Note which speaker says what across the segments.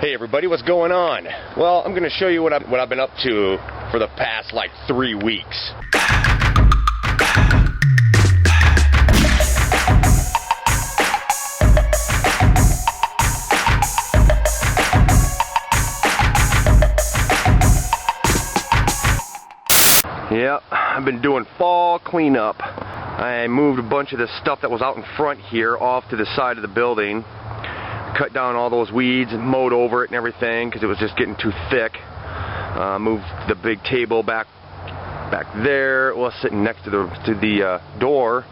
Speaker 1: Hey everybody, what's going on? Well, I'm going to show you what I've been up to for the past like 3 weeks. Yep, I've been doing fall cleanup. I moved a bunch of the stuff that was out in front here off to the side of the building. Cut down all those weeds and mowed over it and everything because it was just getting too thick. Moved the big table back there. It was sitting next to the door,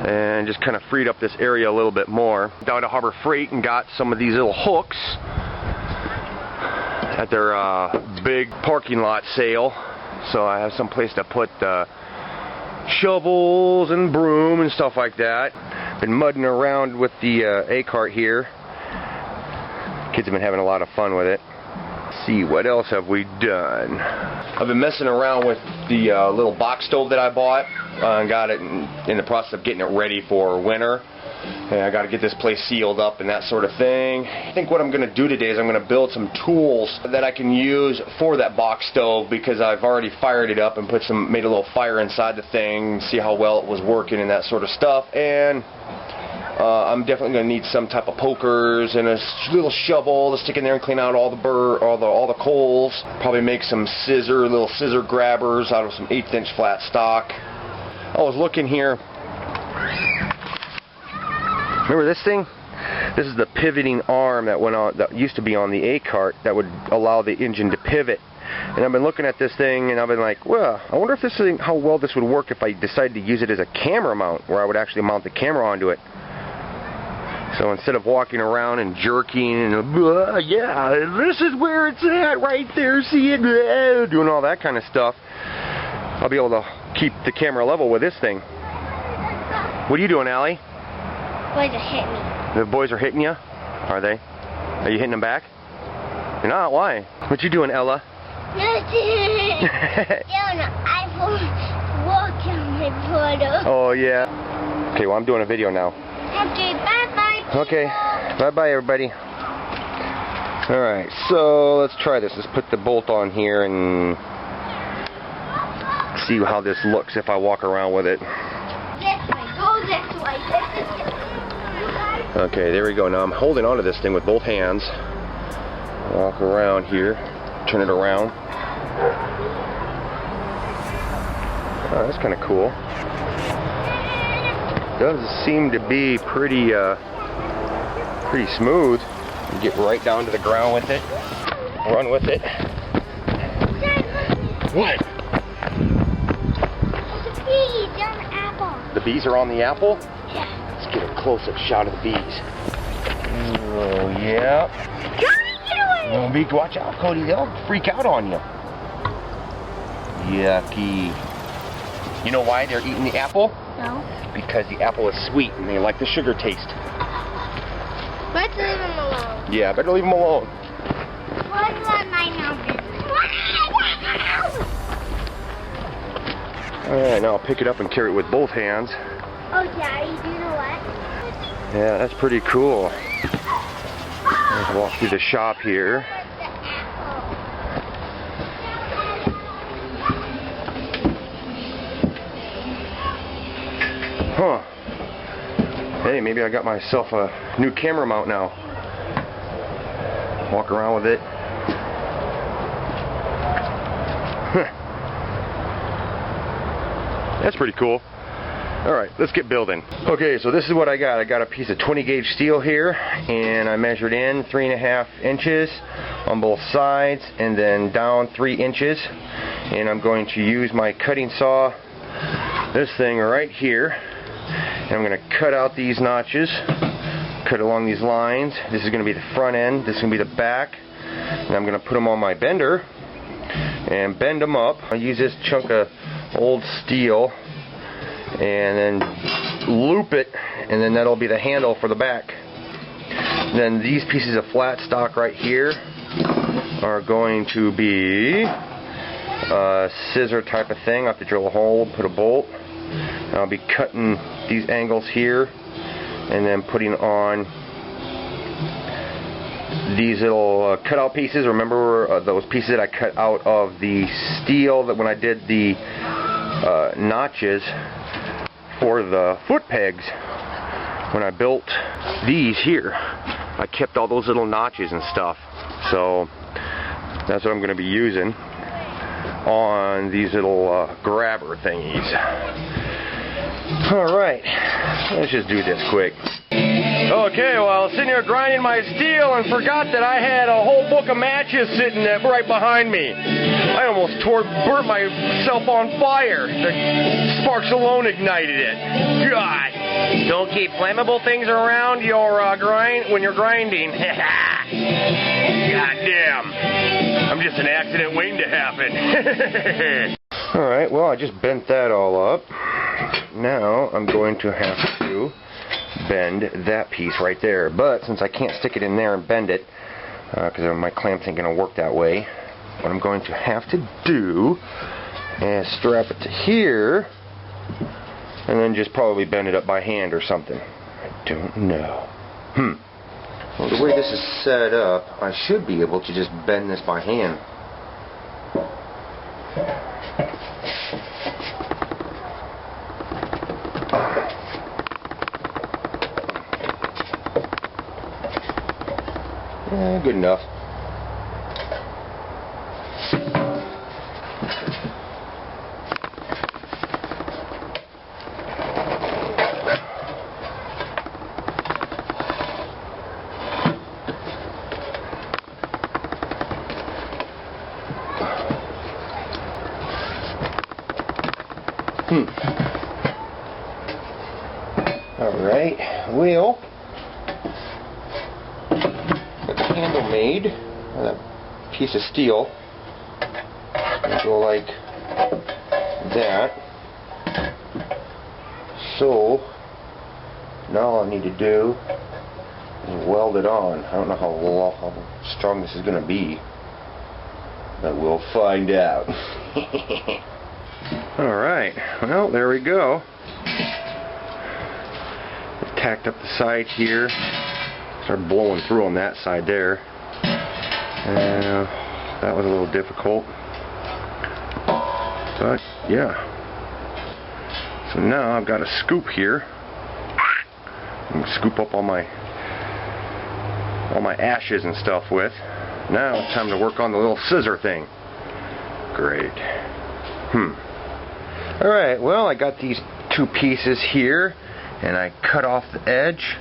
Speaker 1: and just kind of freed up this area a little bit more. Down to Harbor Freight and got some of these little hooks at their big parking lot sale. So I have some place to put shovels and broom and stuff like that. Been mudding around with the A-cart here. Kids have been having a lot of fun with it. Let's see, what else have we done? I've been messing around with the little box stove that I bought. And got it in the process of getting it ready for winter. And I got to get this place sealed up and that sort of thing. I think what I'm going to do today is I'm going to build some tools that I can use for that box stove, because I've already fired it up and made a little fire inside the thing, see how well it was working and that sort of stuff. And I'm definitely going to need some type of pokers and a little shovel to stick in there and clean out all the coals. Probably make some little scissor grabbers out of some 1/8 inch flat stock. I was looking here. Remember this thing? This is the pivoting arm that used to be on the A-cart that would allow the engine to pivot. And I've been looking at this thing and I've been like, well, I wonder if how well this would work if I decided to use it as a camera mount, where I would actually mount the camera onto it. So instead of walking around and jerking and yeah, this is where it's at right there, see it, doing all that kind of stuff, I'll be able to keep the camera level with this thing. What are you doing, Allie?
Speaker 2: Boys are hitting me.
Speaker 1: The boys are hitting you? Are they? Are you hitting them back? You're not? Why? What you doing, Ella?
Speaker 2: Nothing. Doing an iPhone walk on my photo.
Speaker 1: Oh yeah. Okay, well I'm doing a video now.
Speaker 2: Okay, bye-bye.
Speaker 1: Okay, bye-bye everybody. Alright, so let's try this. Let's put the bolt on here and see how this looks if I walk around with it.
Speaker 2: This way, go this way.
Speaker 1: Okay, there we go. Now I'm holding onto this thing with both hands. Walk around here, turn it around. Oh, that's kind of cool. Does seem to be pretty smooth. You get right down to the ground with it. Run with it. What?
Speaker 2: The bees on the apple.
Speaker 1: The bees are on the apple?
Speaker 2: Yeah.
Speaker 1: Let's get a close-up shot of the bees. Oh yeah. Oh, watch out, Cody. They'll freak out on you. Yucky. You know why they're eating the apple?
Speaker 2: No.
Speaker 1: Because the apple is sweet and they like the sugar taste.
Speaker 2: Let's leave them alone.
Speaker 1: Yeah, better leave them alone.
Speaker 2: Let's let my mouth in.
Speaker 1: Alright, now I'll pick it up and carry it with both hands.
Speaker 2: Oh, Daddy, do you know what?
Speaker 1: Yeah, that's pretty cool. Let's walk through the shop here. Huh. Hey, maybe I got myself a new camera mount now. Walk around with it. Huh. That's pretty cool. Alright, let's get building. Okay, so this is what I got. I got a piece of 20 gauge steel here, and I measured in 3.5 inches on both sides, and then down 3 inches. And I'm going to use my cutting saw, this thing right here. And I'm going to cut out these notches, cut along these lines. This is going to be the front end, this is going to be the back. And I'm going to put them on my bender and bend them up. I'll use this chunk of old steel and then loop it, and then that'll be the handle for the back. And then these pieces of flat stock right here are going to be a scissor type of thing. I have to drill a hole, put a bolt. And I'll be cutting these angles here and then putting on these little cutout pieces. Remember those pieces that I cut out of the steel that when I did the notches for the foot pegs, when I built these here, I kept all those little notches and stuff. So that's what I'm going to be using on these little grabber thingies. Alright, let's just do this quick. Okay, well, I was sitting here grinding my steel and forgot that I had a whole book of matches sitting right behind me. I almost burnt myself on fire. The sparks alone ignited it. God! Don't keep flammable things around your when you're grinding. God damn! I'm just an accident waiting to happen. Alright, well, I just bent that all up. Now I'm going to have to bend that piece right there. But since I can't stick it in there and bend it, because my clamps ain't going to work that way, what I'm going to have to do is strap it to here, and then just probably bend it up by hand or something. I don't know. Well, the way this is set up, I should be able to just bend this by hand. Yeah, good enough. Alright, well, got the handle made, that piece of steel, go like that. So, now all I need to do is weld it on. I don't know how strong this is going to be, but we'll find out. Alright, well, there we go. Tacked up the sides here. Started blowing through on that side there. That was a little difficult. But, yeah. So now I've got a scoop here. I can scoop up all my ashes and stuff with. Now it's time to work on the little scissor thing. Great. Alright, well, I got these two pieces here, and I cut off the edge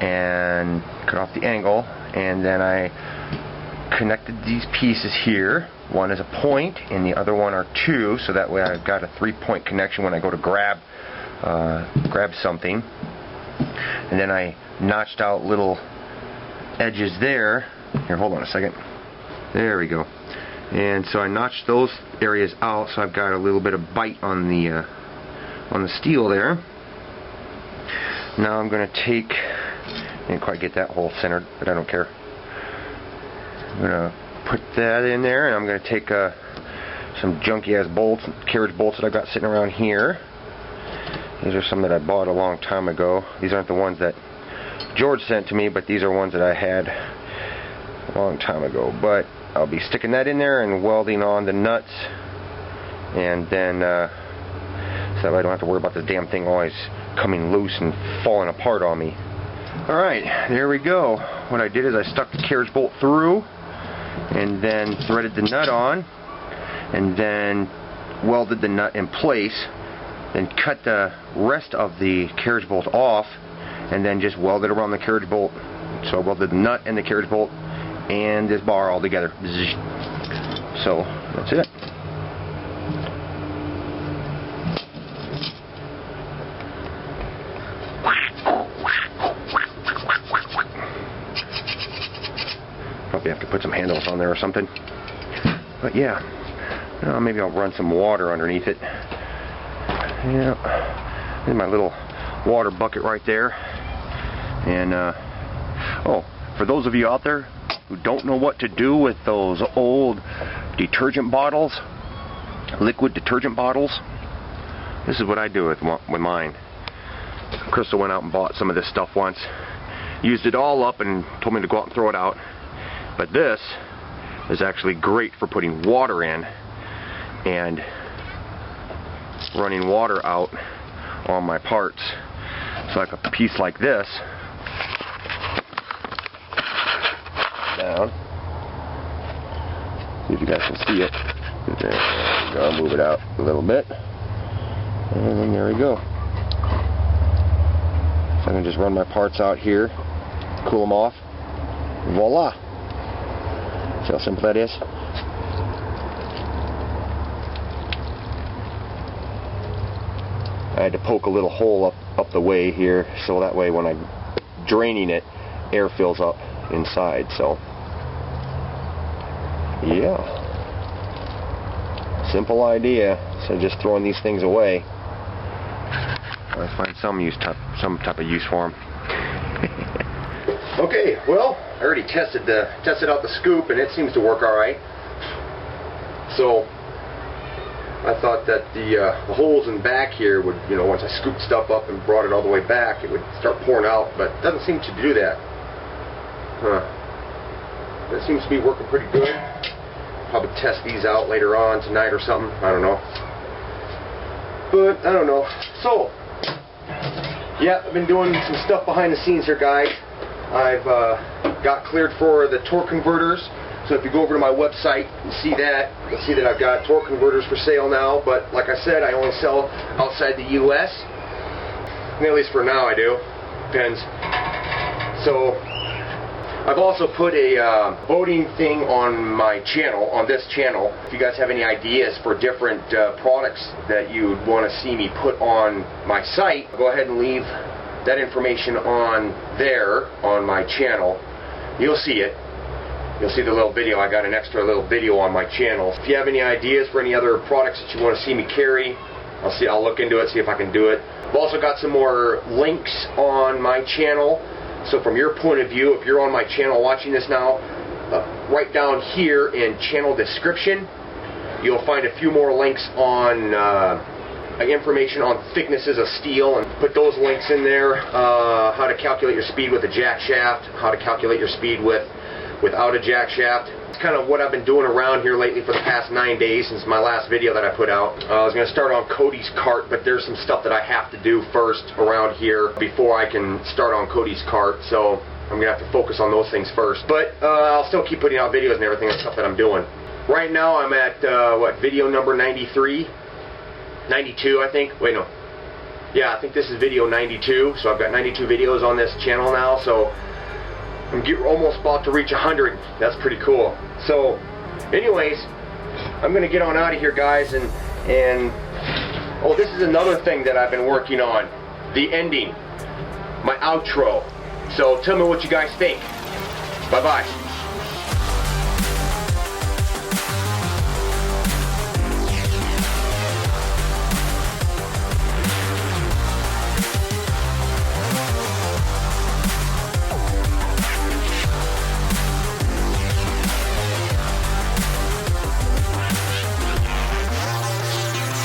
Speaker 1: and cut off the angle, and then I connected these pieces here. One is a point and the other one are two, so that way I've got a 3-point connection when I go to grab something. And then I notched out little edges there. Here, hold on a second. There we go. And so I notched those areas out, so I've got a little bit of bite on the steel there. Now I'm going to take, I didn't quite get that hole centered, but I don't care. I'm going to put that in there, and I'm going to take some junky ass bolts, carriage bolts that I've got sitting around here. These are some that I bought a long time ago. These aren't the ones that George sent to me, but these are ones that I had a long time ago. But I'll be sticking that in there and welding on the nuts, and then so that way I don't have to worry about this damn thing always coming loose and falling apart on me. Alright, there we go. What I did is I stuck the carriage bolt through and then threaded the nut on and then welded the nut in place, then cut the rest of the carriage bolt off and then just welded around the carriage bolt. So I welded the nut and the carriage bolt and this bar all together. So that's it. Probably have to put some handles on there or something. But yeah, maybe I'll run some water underneath it. Yeah, there's my little water bucket right there. And oh, for those of you out there who don't know what to do with those old detergent bottles, liquid detergent bottles, this is what I do with mine. Crystal went out and bought some of this stuff once, used it all up and told me to go out and throw it out. But this is actually great for putting water in and running water out on my parts. So like a piece like this, down. See if you guys can see it. There we go. Move it out a little bit. And then there we go. So I can just run my parts out here, cool them off. Voila! See how simple that is? I had to poke a little hole up the way here, so that way when I'm draining it, air fills up inside. So yeah, simple idea. So just throwing these things away, I find some type of use for them. Okay, well, I already tested out the scoop, and it seems to work all right. So I thought that the holes in back here would, you know, once I scooped stuff up and brought it all the way back, it would start pouring out, but it doesn't seem to do that. That seems to be working pretty good. Probably test these out later on tonight or something. I don't know. But I don't know. So yeah, I've been doing some stuff behind the scenes here, guys. I've got cleared for the torque converters. So if you go over to my website and see that, you'll see that I've got torque converters for sale now. But like I said, I only sell outside the U.S. At least for now I do. Depends. So I've also put a voting thing on my channel, on this channel. If you guys have any ideas for different products that you'd want to see me put on my site, go ahead and leave that information on there on my channel. You'll see it. You'll see the little video. I got an extra little video on my channel. If you have any ideas for any other products that you want to see me carry, I'll look into it, see if I can do it. I've also got some more links on my channel. So from your point of view, if you're on my channel watching this now, right down here in channel description, you'll find a few more links on information on thicknesses of steel, and put those links in there. How to calculate your speed with a jack shaft, how to calculate your speed without a jack shaft. It's kind of what I've been doing around here lately for the past 9 days since my last video that I put out. I was going to start on Cody's cart, but there's some stuff that I have to do first around here before I can start on Cody's cart, so I'm going to have to focus on those things first. But I'll still keep putting out videos and everything and stuff that I'm doing. Right now I'm at, video number 93? 92, I think. Wait, no. Yeah, I think this is video 92, so I've got 92 videos on this channel now, so I'm almost about to reach 100. That's pretty cool. So, anyways, I'm going to get on out of here, guys, and oh, this is another thing that I've been working on. The ending. My outro. So, tell me what you guys think. Bye-bye.